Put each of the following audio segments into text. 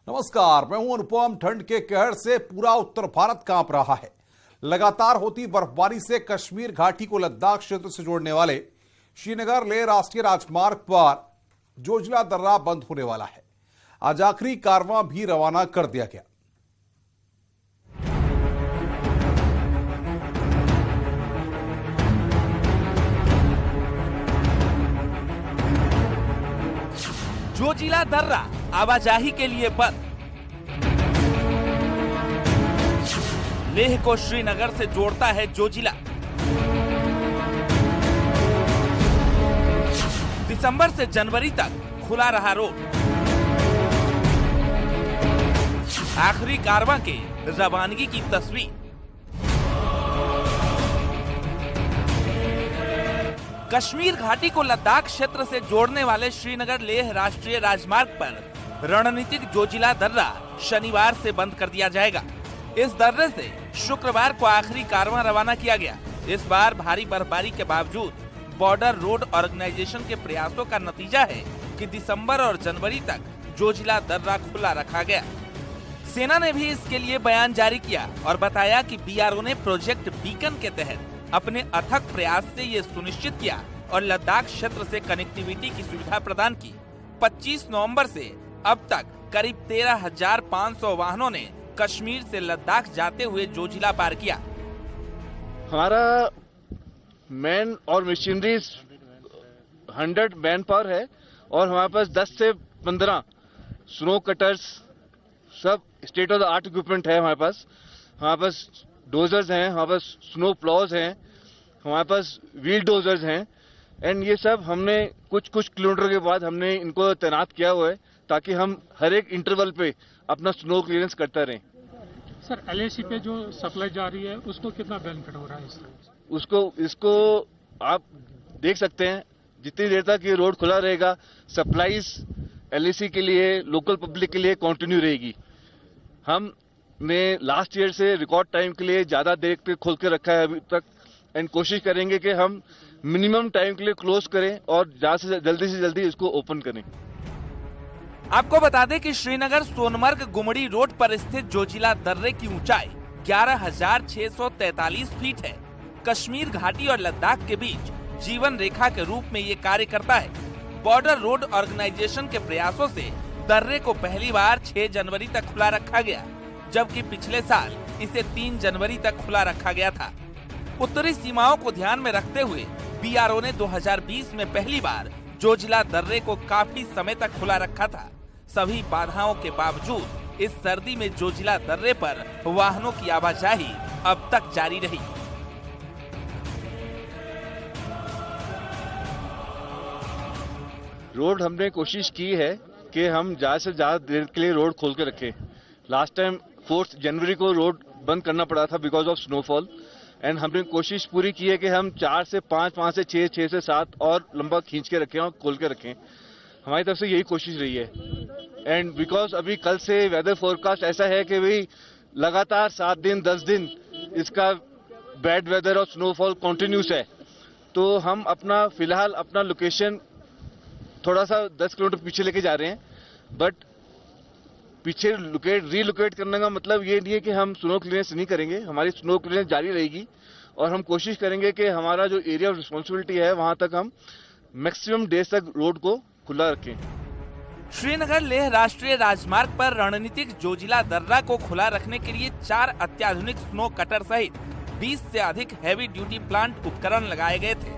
नमस्कार, मैं हूं अनुपम। ठंड के कहर से पूरा उत्तर भारत कांप रहा है। लगातार होती बर्फबारी से कश्मीर घाटी को लद्दाख क्षेत्र से जोड़ने वाले श्रीनगर लेह राष्ट्रीय राजमार्ग पर जोजिला दर्रा बंद होने वाला है। आज आखिरी कारवां भी रवाना कर दिया गया। जोजिला दर्रा आवाजाही के लिए बंद। लेह को श्रीनगर से जोड़ता है जोजिला। दिसंबर से जनवरी तक खुला रहा रोड। आखिरी कारवां के रवानगी की तस्वीर। कश्मीर घाटी को लद्दाख क्षेत्र से जोड़ने वाले श्रीनगर लेह राष्ट्रीय राजमार्ग पर रणनीतिक जोजिला दर्रा शनिवार से बंद कर दिया जाएगा। इस दर्रे से शुक्रवार को आखिरी कारवां रवाना किया गया। इस बार भारी बर्फबारी के बावजूद बॉर्डर रोड ऑर्गेनाइजेशन के प्रयासों का नतीजा है कि दिसंबर और जनवरी तक जोजिला दर्रा खुला रखा गया। सेना ने भी इसके लिए बयान जारी किया और बताया कि बीआरओ ने प्रोजेक्ट बीकन के तहत अपने अथक प्रयास से ये सुनिश्चित किया और लद्दाख क्षेत्र से कनेक्टिविटी की सुविधा प्रदान की। 25 नवंबर से अब तक करीब 13,500 वाहनों ने कश्मीर से लद्दाख जाते हुए जोजिला पार किया। हमारा मैन और मशीनरीज 100 मैन पावर है और हमारे पास 10 से 15 स्नो कटर्स, सब state of the art equipment है हमारे पास डोजर्स हैं, हमारे पास स्नो प्लॉज हैं, हमारे पास व्हील डोजर्स हैं। एंड ये सब हमने कुछ किलोमीटर के बाद हमने इनको तैनात किया हुआ है ताकि हम हर एक इंटरवल पे अपना स्नो क्लियरेंस करते रहें। सर, एलएसी पे जो सप्लाई जा रही है उसको कितना बेनिफिट हो रहा है इससे? इसको आप देख सकते हैं, जितनी देर तक ये रोड खुला रहेगा सप्लाईज एलएसी के लिए, लोकल पब्लिक के लिए कंटिन्यू रहेगी। हमने लास्ट ईयर से रिकॉर्ड टाइम के लिए ज्यादा देर तक खोल के रखा है अभी तक, एंड कोशिश करेंगे कि हम मिनिमम टाइम के लिए क्लोज करें और जल्दी से जल्दी इसको ओपन करें। आपको बता दें कि श्रीनगर सोनमर्ग गुमड़ी रोड पर स्थित जोजिला दर्रे की ऊंचाई 11,643 फीट है। कश्मीर घाटी और लद्दाख के बीच जीवन रेखा के रूप में ये कार्य करता है। बॉर्डर रोड ऑर्गेनाइजेशन के प्रयासों से दर्रे को पहली बार 6 जनवरी तक खुला रखा गया, जबकि पिछले साल इसे 3 जनवरी तक खुला रखा गया था। उत्तरी सीमाओं को ध्यान में रखते हुए बीआरओ ने 2020 में पहली बार जोजिला दर्रे को काफी समय तक खुला रखा था। सभी बाधाओं के बावजूद इस सर्दी में जोजिला दर्रे पर वाहनों की आवाजाही अब तक जारी रही। रोड हमने कोशिश की है कि हम ज्यादा से ज्यादा देर के लिए रोड खोल के रखें। लास्ट टाइम 4 जनवरी को रोड बंद करना पड़ा था बिकॉज ऑफ स्नोफॉल, एंड हमने कोशिश पूरी की है कि हम 4 से 5, 5 से 6, 6 से 7 और लंबा खींच के रखें और खोल के रखें। हमारी तरफ से यही कोशिश रही है। एंड बिकॉज अभी कल से वेदर फोरकास्ट ऐसा है कि भाई लगातार 7 दिन 10 दिन इसका बैड वेदर और स्नोफॉल कंटिन्यूस है, तो हम अपना फिलहाल अपना लोकेशन थोड़ा सा 10 किलोमीटर पीछे लेके जा रहे हैं। बट पीछे रीलोकेट करने का मतलब ये नहीं है कि हम स्नो क्लियरेंस नहीं करेंगे। हमारी स्नो क्लियरेंस जारी रहेगी और हम कोशिश करेंगे कि हमारा जो एरिया ऑफ रिस्पॉन्सिबिलिटी है वहां तक हम मैक्सिमम डेज तक रोड को खुला रखें। श्रीनगर लेह राष्ट्रीय राजमार्ग पर रणनीतिक जोजिला दर्रा को खुला रखने के लिए 4 अत्याधुनिक स्नो कटर सहित 20 से अधिक हैवी ड्यूटी प्लांट उपकरण लगाए गए थे।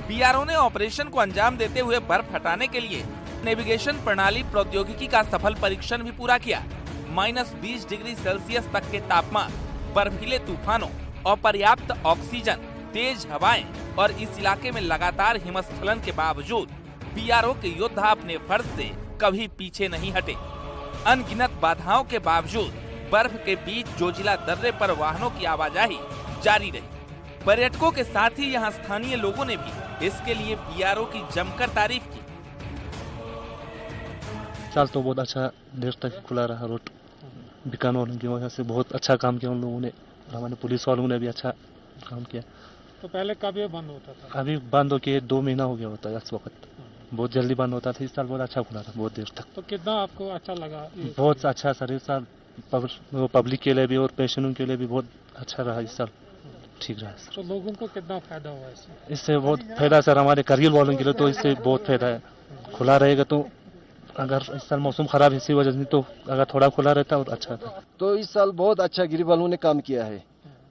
बीआरओ ने ऑपरेशन को अंजाम देते हुए बर्फ हटाने के लिए नेविगेशन प्रणाली प्रौद्योगिकी का सफल परीक्षण भी पूरा किया। -20 डिग्री सेल्सियस तक के तापमान, बर्फीले तूफानों, अपर्याप्त ऑक्सीजन, तेज हवाएं और इस इलाके में लगातार हिमस्खलन के बावजूद बीआरओ के योद्धा अपने फर्ज से कभी पीछे नहीं हटे। अनगिनत बाधाओं के बावजूद बर्फ के बीच जोजिला दर्रे पर वाहनों की आवाजाही जारी रही। पर्यटकों के साथ ही यहाँ स्थानीय लोगों ने भी इसके लिए बीआरओ की जमकर तारीफ की। साल तो बहुत अच्छा देर तक खुला रहा रोड। बीकन वालों की वजह से बहुत अच्छा काम किया उन लोगों ने, हमारे पुलिस वालों ने भी अच्छा काम किया। तो पहले कब ये बंद होता था? अभी बंद होके 2 महीना हो गया होता है इस वक्त। बहुत जल्दी बंद होता था। इस साल बहुत अच्छा खुला था, बहुत देर तक। तो कितना आपको अच्छा लगा? बहुत अच्छा सर, इस साल पब्लिक के लिए भी और पेशेंटों के लिए भी बहुत अच्छा रहा। इस साल ठीक रहा सर। तो लोगों को कितना फायदा हुआ इससे बहुत फायदा सर, हमारे करगिल वालों के लिए तो इससे बहुत फायदा है। खुला रहेगा तो, अगर इस साल मौसम खराब है इसी वजह से, तो अगर थोड़ा खुला रहता और अच्छा था। तो इस साल बहुत अच्छा गिरिडीह वालों ने काम किया है,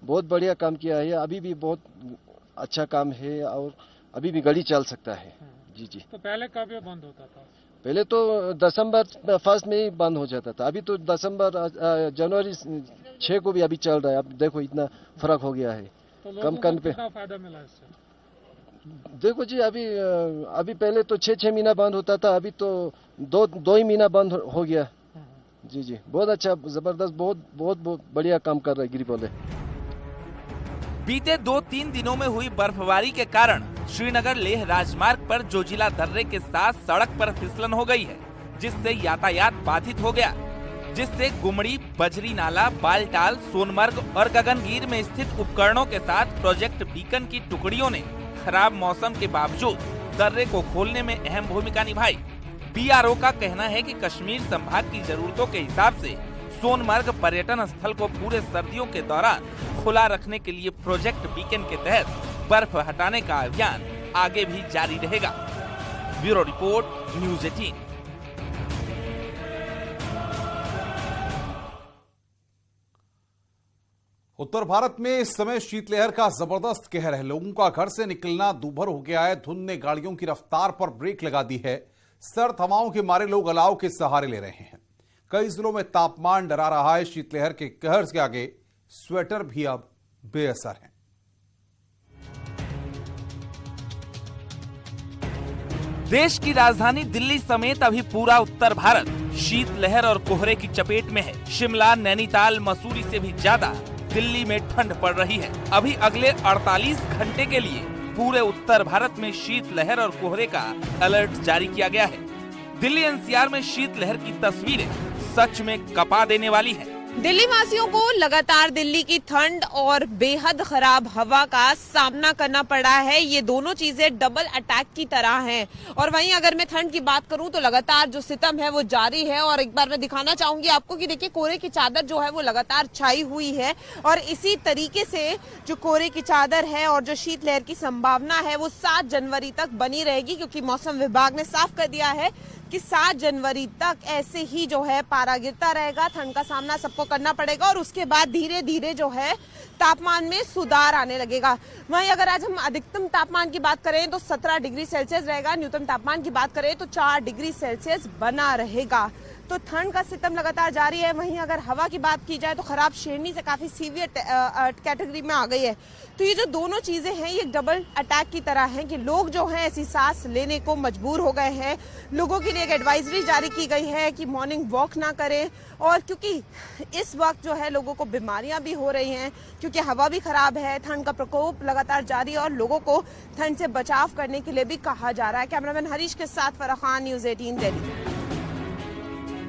बहुत बढ़िया काम किया है। अभी भी बहुत अच्छा काम है और अभी भी गाड़ी चल सकता है। जी जी। तो पहले कब ये बंद होता था? पहले तो दिसंबर 1 में ही बंद हो जाता था। अभी तो जनवरी 6 को भी अभी चल रहा है। अब देखो इतना फर्क हो गया है। तो कम करने पे कितना फायदा मिला इससे? देखो जी, अभी पहले तो 6 महीना बंद होता था, अभी तो दो ही महीना बंद हो गया। जी जी, बहुत अच्छा, जबरदस्त, बहुत बढ़िया काम कर रहे गिरिडीह वाले। बीते 2-3 दिनों में हुई बर्फबारी के कारण श्रीनगर लेह राजमार्ग पर जोजिला दर्रे के साथ सड़क पर फिसलन हो गई है, जिससे यातायात बाधित हो गया, जिससे गुमड़ी, बजरी नाला, बालटाल, सोनमर्ग और गगनगीर में स्थित उपकरणों के साथ प्रोजेक्ट बीकन की टुकड़ियों ने खराब मौसम के बावजूद दर्रे को खोलने में अहम भूमिका निभाई। बीआरओ का कहना है कि कश्मीर संभाग की जरूरतों के हिसाब से सोनमर्ग पर्यटन स्थल को पूरे सर्दियों के दौरान खुला रखने के लिए प्रोजेक्ट बीकन के तहत बर्फ हटाने का अभियान आगे भी जारी रहेगा। Bureau report, news 18। उत्तर भारत में इस समय शीतलहर का जबरदस्त कहर है। लोगों का घर से निकलना दूभर हो गया है। धुंध ने गाड़ियों की रफ्तार पर ब्रेक लगा दी है। सर्द हवाओं के मारे लोग अलाव के सहारे ले रहे हैं। कई जिलों में तापमान डरा रहा है। शीतलहर के कहर के आगे स्वेटर भी अब बेअसर हैं। देश की राजधानी दिल्ली समेत अभी पूरा उत्तर भारत शीतलहर और कोहरे की चपेट में है। शिमला, नैनीताल, मसूरी से भी ज्यादा दिल्ली में ठंड पड़ रही है। अभी अगले 48 घंटे के लिए पूरे उत्तर भारत में शीतलहर और कोहरे का अलर्ट जारी किया गया है। दिल्ली एनसीआर में शीतलहर की तस्वीरें सच में कपा देने वाली है। दिल्ली वासियों को लगातार दिल्ली की ठंड और बेहद खराब हवा का सामना करना पड़ा है। ये दोनों चीजें डबल अटैक की तरह हैं। और वहीं अगर मैं ठंड की बात करूं तो लगातार जो सितम है वो जारी है। और एक बार मैं दिखाना चाहूंगी आपको कि देखिए कोहरे की चादर जो है वो लगातार छाई हुई है। और इसी तरीके से जो कोहरे की चादर है और जो शीतलहर की संभावना है वो 7 जनवरी तक बनी रहेगी, क्योंकि मौसम विभाग ने साफ कर दिया है कि 7 जनवरी तक ऐसे ही जो है पारा गिरता रहेगा। ठंड का सामना सबको करना पड़ेगा और उसके बाद धीरे धीरे जो है तापमान में सुधार आने लगेगा। वहीं अगर आज हम अधिकतम तापमान की बात करें तो 17 डिग्री सेल्सियस रहेगा। न्यूनतम तापमान की बात करें तो 4 डिग्री सेल्सियस बना रहेगा। तो ठंड का सितम लगातार जारी है। वहीं अगर हवा की बात की जाए तो खराब श्रेणी से काफी सीवियर कैटेगरी में आ गई है। तो ये जो दोनों चीजें हैं ये डबल अटैक की तरह हैं कि लोग जो हैं ऐसी सांस लेने को मजबूर हो गए हैं। लोगों के लिए एक एडवाइजरी जारी की गई है कि मॉर्निंग वॉक ना करें। और क्योंकि इस वक्त जो है लोगों को बीमारियां भी हो रही हैं, क्योंकि हवा भी खराब है, ठंड का प्रकोप लगातार जारी है और लोगों को ठंड से बचाव करने के लिए भी कहा जा रहा है। कैमरामैन हरीश के साथ फराह खान, न्यूज़ 18 दिल्ली।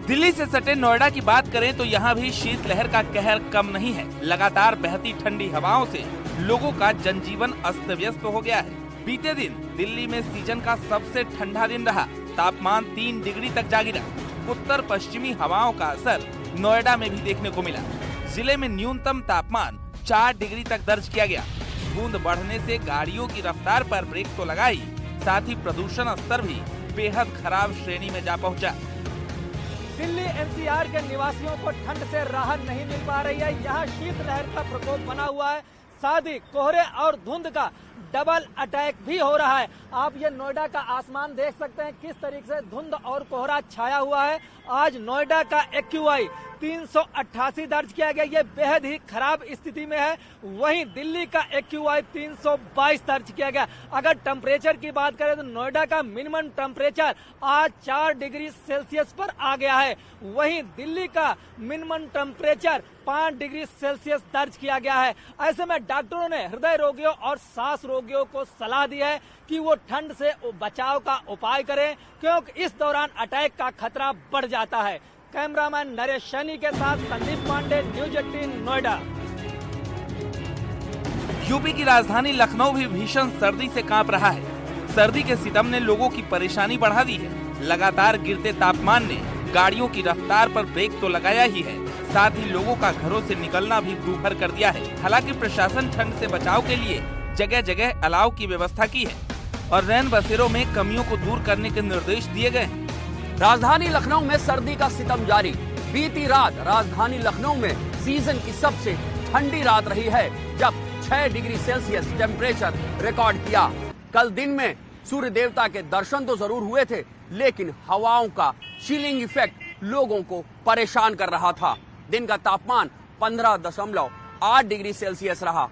दिल्ली से सटे नोएडा की बात करें तो यहाँ भी शीतलहर का कहर कम नहीं है। लगातार बहती ठंडी हवाओं से लोगों का जनजीवन अस्त व्यस्त हो गया है। बीते दिन दिल्ली में सीजन का सबसे ठंडा दिन रहा। तापमान 3 डिग्री तक जा गिरा। उत्तर पश्चिमी हवाओं का असर नोएडा में भी देखने को मिला। जिले में न्यूनतम तापमान 4 डिग्री तक दर्ज किया गया। बूंद बढ़ने से गाड़ियों की रफ्तार पर ब्रेक तो लगाई, साथ ही प्रदूषण स्तर भी बेहद खराब श्रेणी में जा पहुँचा। दिल्ली एनसीआर के निवासियों को ठंड से राहत नहीं मिल पा रही है। यहाँ शीतलहर का प्रकोप बना हुआ है, साथ ही कोहरे और धुंध का डबल अटैक भी हो रहा है। आप ये नोएडा का आसमान देख सकते हैं किस तरीके से धुंध और कोहरा छाया हुआ है। आज नोएडा का एक्यूआई 388 दर्ज किया गया, ये बेहद ही खराब स्थिति में है। वहीं दिल्ली का एक्यूआई 322 दर्ज किया गया। अगर टेम्परेचर की बात करें तो नोएडा का मिनिमम टेम्परेचर आज 4 डिग्री सेल्सियस पर आ गया है। वहीं दिल्ली का मिनिमम टेम्परेचर 5 डिग्री सेल्सियस दर्ज किया गया है। ऐसे में डॉक्टरों ने हृदय रोगियों और सांस रोगियों को सलाह दी है कि वो ठंड से बचाव का उपाय करें, क्योंकि इस दौरान अटैक का खतरा बढ़ जाता है। कैमरामैन नरेश सैनी के साथ संदीप पांडे, न्यूज़ 18 नोएडा। यूपी की राजधानी लखनऊ भी भीषण सर्दी से कांप रहा है। सर्दी के सितम ने लोगों की परेशानी बढ़ा दी है। लगातार गिरते तापमान ने गाड़ियों की रफ्तार पर ब्रेक तो लगाया ही है, साथ ही लोगों का घरों से निकलना भी दूभर कर दिया है। हालांकि प्रशासन ठंड से बचाव के लिए जगह जगह अलाव की व्यवस्था की है और रैन बसेरों में कमियों को दूर करने के निर्देश दिए गए हैं। राजधानी लखनऊ में सर्दी का सितम जारी। बीती रात राजधानी लखनऊ में सीजन की सबसे ठंडी रात रही है, जब 6 डिग्री सेल्सियस टेम्परेचर रिकॉर्ड किया। कल दिन में सूर्य देवता के दर्शन तो जरूर हुए थे, लेकिन हवाओं का चिलिंग इफेक्ट लोगों को परेशान कर रहा था। दिन का तापमान 15.8 डिग्री सेल्सियस रहा।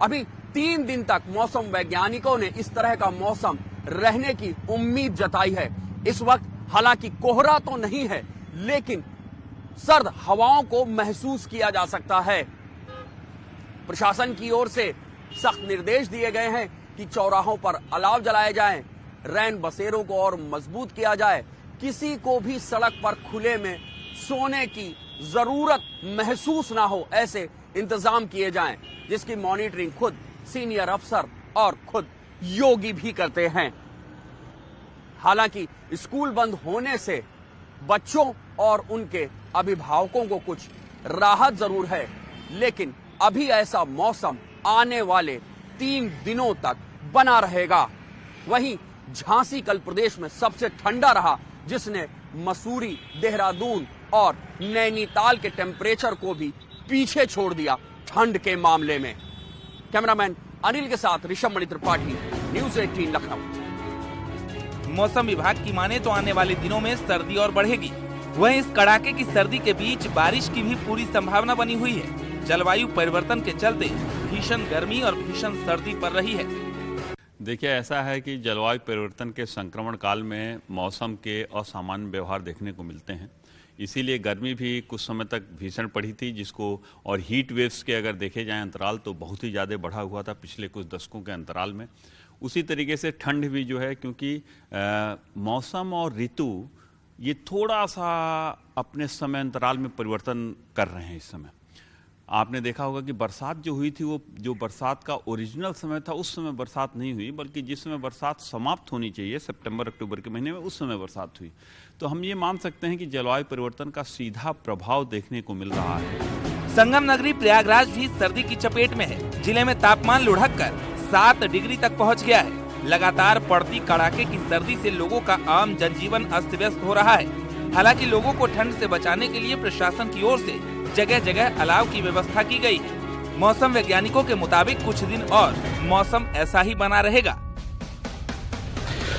अभी 3 दिन तक मौसम वैज्ञानिकों ने इस तरह का मौसम रहने की उम्मीद जताई है। इस वक्त हालांकि कोहरा तो नहीं है, लेकिन सर्द हवाओं को महसूस किया जा सकता है। प्रशासन की ओर से सख्त निर्देश दिए गए हैं कि चौराहों पर अलाव जलाए जाएं, रैन बसेरों को और मजबूत किया जाए, किसी को भी सड़क पर खुले में सोने की जरूरत महसूस ना हो, ऐसे इंतजाम किए जाएं, जिसकी मॉनिटरिंग खुद सीनियर अफसर और खुद योगी भी करते हैं। हालांकि स्कूल बंद होने से बच्चों और उनके अभिभावकों को कुछ राहत जरूर है, लेकिन अभी ऐसा मौसम आने वाले 3 दिनों तक बना रहेगा। वहीं झांसी कल प्रदेश में सबसे ठंडा रहा, जिसने मसूरी, देहरादून और नैनीताल के टेम्परेचर को भी पीछे छोड़ दिया ठंड के मामले में। कैमरामैन अनिल के साथ ऋषभ मणि त्रिपाठी, न्यूज़ 18 लखनऊ। मौसम विभाग की माने तो आने वाले दिनों में सर्दी और बढ़ेगी। वहीं इस कड़ाके की सर्दी के बीच बारिश की भी पूरी संभावना बनी हुई है। जलवायु परिवर्तन के चलते भीषण गर्मी और भीषण सर्दी पड़ रही है। देखिए, ऐसा है कि जलवायु परिवर्तन के संक्रमण काल में मौसम के असामान्य व्यवहार देखने को मिलते हैं। इसीलिए गर्मी भी कुछ समय तक भीषण पड़ी थी, जिसको और हीट वेव्स के अगर देखे जाएं अंतराल तो बहुत ही ज़्यादा बढ़ा हुआ था पिछले कुछ दशकों के अंतराल में। उसी तरीके से ठंड भी जो है, क्योंकि मौसम और ऋतु ये थोड़ा सा अपने समय अंतराल में परिवर्तन कर रहे हैं। इस समय आपने देखा होगा कि बरसात जो हुई थी, वो जो बरसात का ओरिजिनल समय था उस समय बरसात नहीं हुई, बल्कि जिस समय बरसात समाप्त होनी चाहिए सितंबर अक्टूबर के महीने में, उस समय बरसात हुई। तो हम ये मान सकते हैं कि जलवायु परिवर्तन का सीधा प्रभाव देखने को मिल रहा है। संगम नगरी प्रयागराज भी सर्दी की चपेट में है। जिले में तापमान लुढ़क कर 7 डिग्री तक पहुँच गया है। लगातार पड़ती कड़ाके की सर्दी से लोगों का आम जनजीवन अस्त व्यस्त हो रहा है। हालांकि लोगों को ठंड से बचाने के लिए प्रशासन की ओर से जगह जगह अलाव की व्यवस्था की गई है। मौसम वैज्ञानिकों के मुताबिक कुछ दिन और मौसम ऐसा ही बना रहेगा।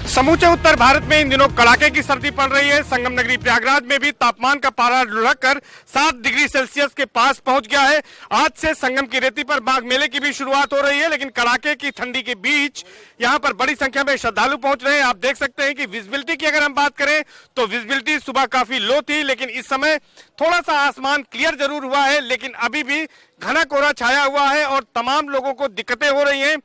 समूचे उत्तर भारत में इन दिनों कड़ाके की सर्दी पड़ रही है। संगम नगरी प्रयागराज में भी तापमान का पारा लुढ़ककर 7 डिग्री सेल्सियस के पास पहुंच गया है। आज से संगम की रेती पर माघ मेले की भी शुरुआत हो रही है, लेकिन कड़ाके की ठंडी के बीच यहां पर बड़ी संख्या में श्रद्धालु पहुंच रहे हैं। आप देख सकते हैं कि विजिबिलिटी की अगर हम बात करें तो विजिबिलिटी सुबह काफी लो थी, लेकिन इस समय थोड़ा सा आसमान क्लियर जरूर हुआ है, लेकिन अभी भी घना कोहरा छाया हुआ है और तमाम लोगों को दिक्कतें हो रही हैं।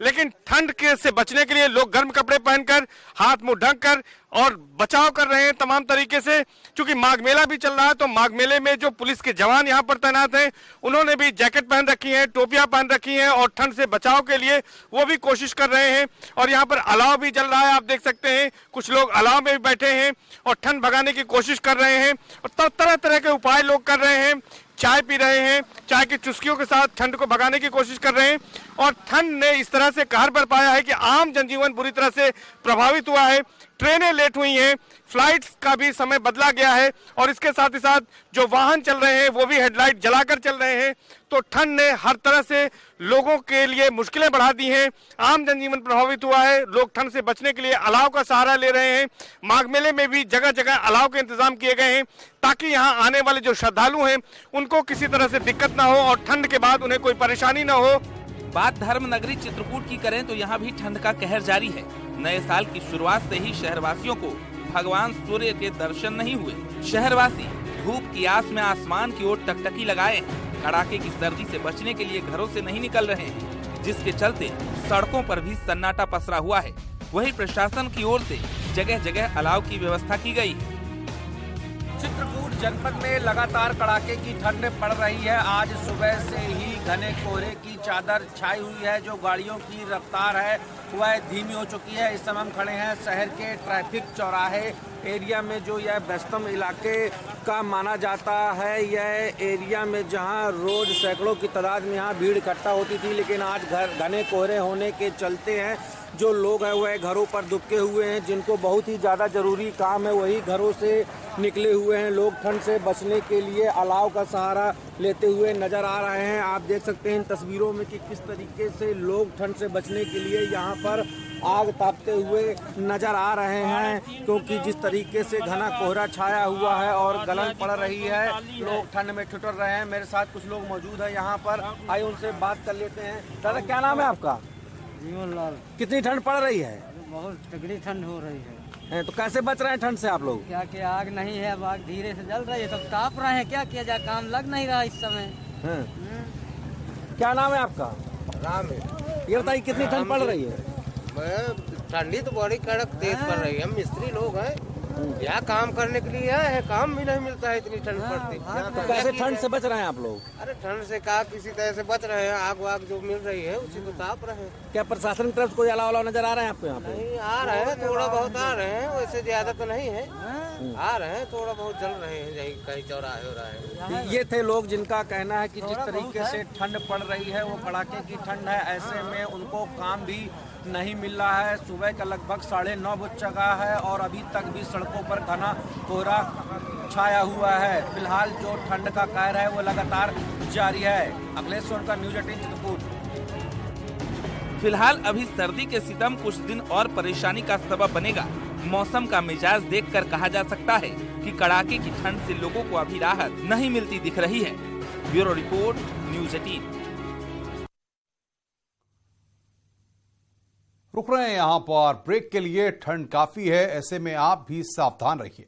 लेकिन ठंड के से बचने के लिए लोग गर्म कपड़े पहनकर, हाथ मुंह ढककर और बचाव कर रहे हैं तमाम तरीके से। क्योंकि माघ मेला भी चल रहा है, तो माघ मेले में जो पुलिस के जवान यहाँ पर तैनात हैं, उन्होंने भी जैकेट पहन रखी है, टोपियां पहन रखी हैं और ठंड से बचाव के लिए वो भी कोशिश कर रहे हैं। और यहाँ पर अलाव भी जल रहा है, आप देख सकते हैं कुछ लोग अलाव में भी बैठे हैं और ठंड भगाने की कोशिश कर रहे हैं और तरह तरह के उपाय लोग कर रहे हैं। चाय पी रहे हैं, चाय की चुस्कियों के साथ ठंड को भगाने की कोशिश कर रहे हैं। और ठंड ने इस तरह से कहर बरपाया है कि आम जनजीवन बुरी तरह से प्रभावित हुआ है। ट्रेनें लेट हुई हैं, फ्लाइट्स का भी समय बदला गया है और इसके साथ ही साथ जो वाहन चल रहे हैं वो भी हेडलाइट जलाकर चल रहे हैं। तो ठंड ने हर तरह से लोगों के लिए मुश्किलें बढ़ा दी हैं। आम जनजीवन प्रभावित हुआ है। लोग ठंड से बचने के लिए अलाव का सहारा ले रहे हैं। माघ मेले में भी जगह जगह अलाव के इंतजाम किए गए हैं, ताकि यहाँ आने वाले जो श्रद्धालु हैं उनको किसी तरह से दिक्कत ना हो और ठंड के बाद उन्हें कोई परेशानी ना हो। बात धर्म नगरी चित्रकूट की करें तो यहाँ भी ठंड का कहर जारी है। नए साल की शुरुआत से ही शहरवासियों को भगवान सूर्य के दर्शन नहीं हुए। शहरवासी धूप की आस में आसमान की ओर टकटकी लगाए हैं। कड़ाके की सर्दी से बचने के लिए घरों से नहीं निकल रहे हैं, जिसके चलते सड़कों पर भी सन्नाटा पसरा हुआ है। वहीं प्रशासन की ओर से जगह जगह अलाव की व्यवस्था की गई है। चित्रकूट जनपद में लगातार कड़ाके की ठंड पड़ रही है। आज सुबह से ही घने कोहरे की चादर छाई हुई है। जो गाड़ियों की रफ्तार है वह धीमी हो चुकी है। इस समय हम खड़े हैं शहर के ट्रैफिक चौराहे एरिया में, जो यह व्यस्तम इलाके का माना जाता है। यह एरिया में जहां रोज सैकड़ों की तादाद में यहाँ भीड़ इकट्ठा होती थी, लेकिन आज घने कोहरे होने के चलते हैं जो लोग हैं वह घरों पर दुबके हुए हैं। जिनको बहुत ही ज़्यादा ज़रूरी काम है वही घरों से निकले हुए हैं। लोग ठंड से बचने के लिए अलाव का सहारा लेते हुए नज़र आ रहे हैं। आप देख सकते हैं इन तस्वीरों में कि किस तरीके से लोग ठंड से बचने के लिए यहाँ पर आग तापते हुए नज़र आ रहे हैं, क्योंकि जिस तरीके से घना कोहरा छाया हुआ है और गलन पड़ रही है, लोग ठंड में ठिठुर रहे हैं। मेरे साथ कुछ लोग मौजूद हैं यहाँ पर, आइए उनसे बात कर लेते हैं। दादा क्या नाम है आपका? जीवन लाल। कितनी ठंड पड़ रही है? बहुत तगड़ी ठंड हो रही है। तो कैसे बच रहे हैं ठंड से आप लोग? क्या किया, आग नहीं है, अब आग धीरे से जल रही है, तो ताप रहे हैं। क्या किया जाए, काम लग नहीं रहा इस समय। क्या नाम है आपका? राम है। ये बताइए कितनी ठंड पड़ रही है? ठंडी तो बड़ी कड़क तेज पड़ रही है। हम मिस्त्री लोग हैं, यहाँ काम करने के लिए आए हैं, काम भी नहीं मिलता है, इतनी ठंड पड़ती। तो कैसे ठंड से बच रहे हैं आप लोग? अरे ठंड से कहा किसी तरह से बच रहे हैं। आग वाग जो मिल रही है उसी को ताप रहे हैं। क्या प्रशासन की तरफ से कोई अलाव नजर आ रहा है आपको यहाँ पे? नहीं आ रहे हैं, थोड़ा बहुत आ रहे हैं, वैसे ज्यादा तो नहीं है। आ रहे हैं, थोड़ा बहुत जल रहे हैं कहीं चौराहे हो रहा है। ये थे लोग जिनका कहना है कि जिस तरीके से ठंड पड़ रही है वो कड़ाके की ठंड है, ऐसे में उनको काम भी नहीं मिल रहा है। सुबह का लगभग 9:30 बज चुका है और अभी तक भी सड़कों पर घना कोहरा छाया हुआ है। फिलहाल जो ठंड का कहर है वो लगातार जारी है। अखिलेश सोनकर, न्यूज़ 18 चित्रकूट। फिलहाल अभी सर्दी के सितम कुछ दिन और परेशानी का सबब बनेगा। मौसम का मिजाज देखकर कहा जा सकता है कि कड़ाके की ठंड से लोगों को अभी राहत नहीं मिलती दिख रही है। Bureau report, news 18। रुक रहे हैं यहाँ पर ब्रेक के लिए। ठंड काफी है, ऐसे में आप भी सावधान रहिए।